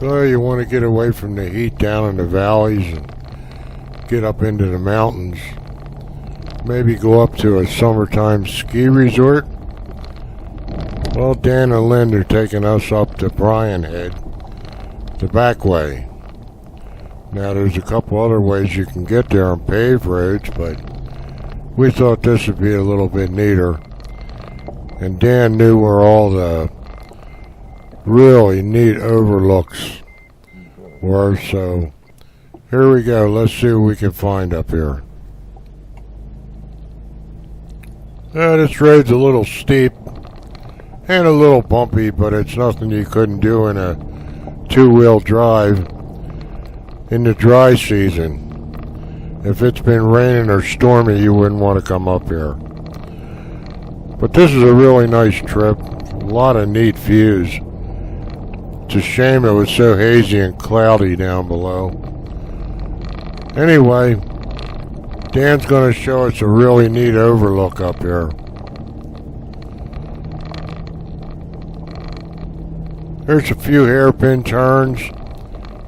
So you want to get away from the heat down in the valleys and get up into the mountains. Maybe go up to a summertime ski resort. Well, Dan and Lynn are taking us up to Bryan Head, the back way. Now there's a couple other ways you can get there on paved roads, but we thought this would be a little bit neater. And Dan knew where all the really neat overlooks were, so here we go. Let's see what we can find up here. This road's a little steep and a little bumpy, but it's nothing you couldn't do in a two-wheel drive in the dry season. If it's been raining or stormy, you wouldn't want to come up here. But this is a really nice trip. A lot of neat views. It's a shame it was so hazy and cloudy down below. Anyway, Dan's going to show us a really neat overlook up here. There's a few hairpin turns,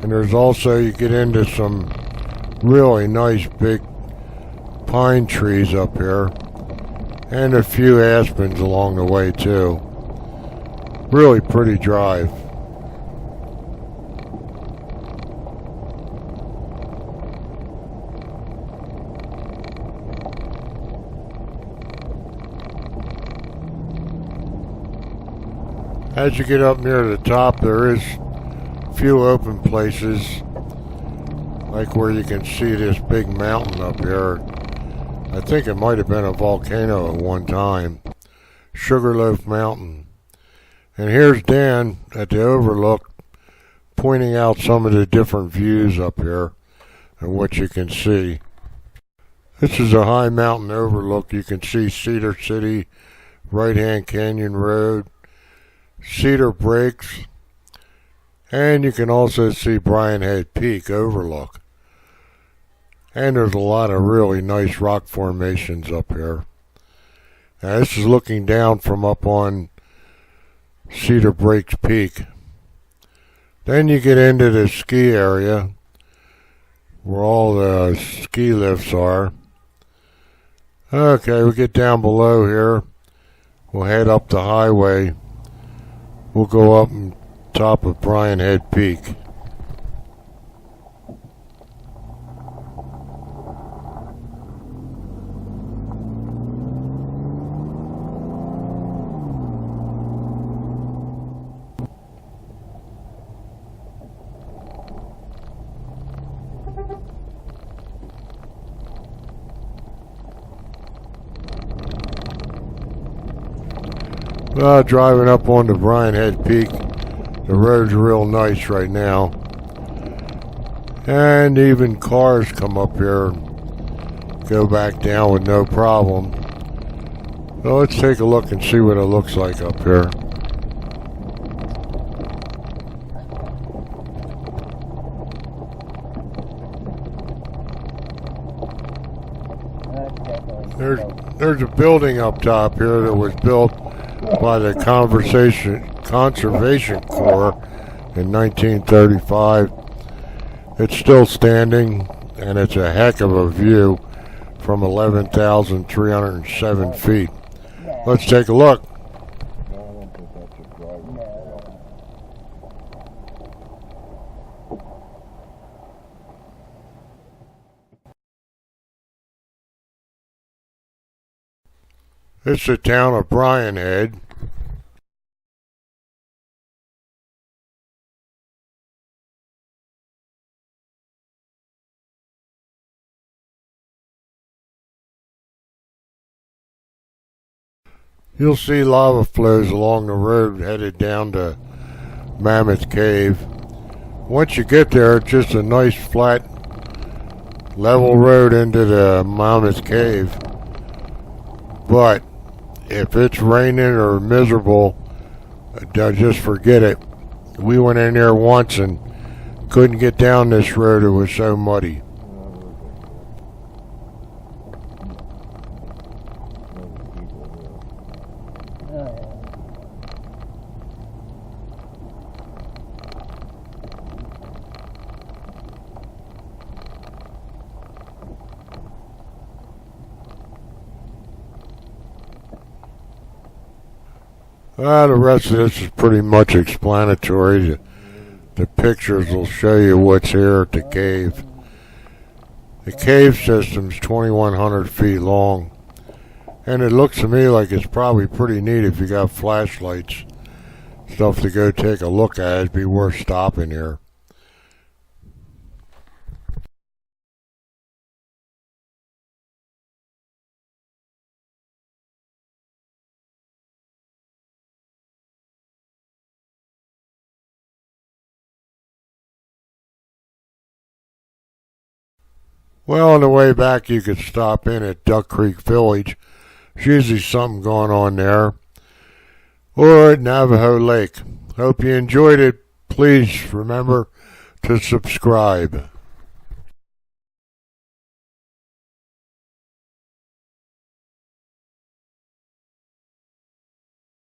and there's also, you get into some really nice big pine trees up here, and a few aspens along the way too. Really pretty drive. As you get up near the top, there is a few open places, like where you can see this big mountain up here. I think it might have been a volcano at one time, Sugarloaf Mountain. And here's Dan at the overlook pointing out some of the different views up here and what you can see. This is a high mountain overlook. You can see Cedar City, Right Hand Canyon Road, Cedar Breaks, and you can also see Bryan Head Peak overlook. And there's a lot of really nice rock formations up here. Now this is looking down from up on Cedar Breaks Peak. Then you get into the ski area where all the ski lifts are. Okay, we get down below here. We'll head up the highway. We'll go up on top of Bryan Head Peak. Driving up onto Bryan Head Peak, the road's real nice right now. And even cars come up here and go back down with no problem. So let's take a look and see what it looks like up here. There's a building up top here that was built by the Conservation Corps in 1935. It's still standing, and it's a heck of a view from 11,307 feet. Let's take a look. It's the town of Bryan Head. You'll see lava flows along the road headed down to Mammoth Cave. Once you get there, it's just a nice flat level road into the Mammoth Cave. But if it's raining or miserable, just forget it. We went in there once and couldn't get down this road. It was so muddy. The rest of this is pretty much explanatory. The pictures will show you what's here at the cave. The cave system's 2,100 feet long, and it looks to me like it's probably pretty neat if you got flashlights, stuff to go take a look at. It'd be worth stopping here. Well, on the way back, you could stop in at Duck Creek Village. There's usually something going on there. Or at Navajo Lake. Hope you enjoyed it. Please remember to subscribe.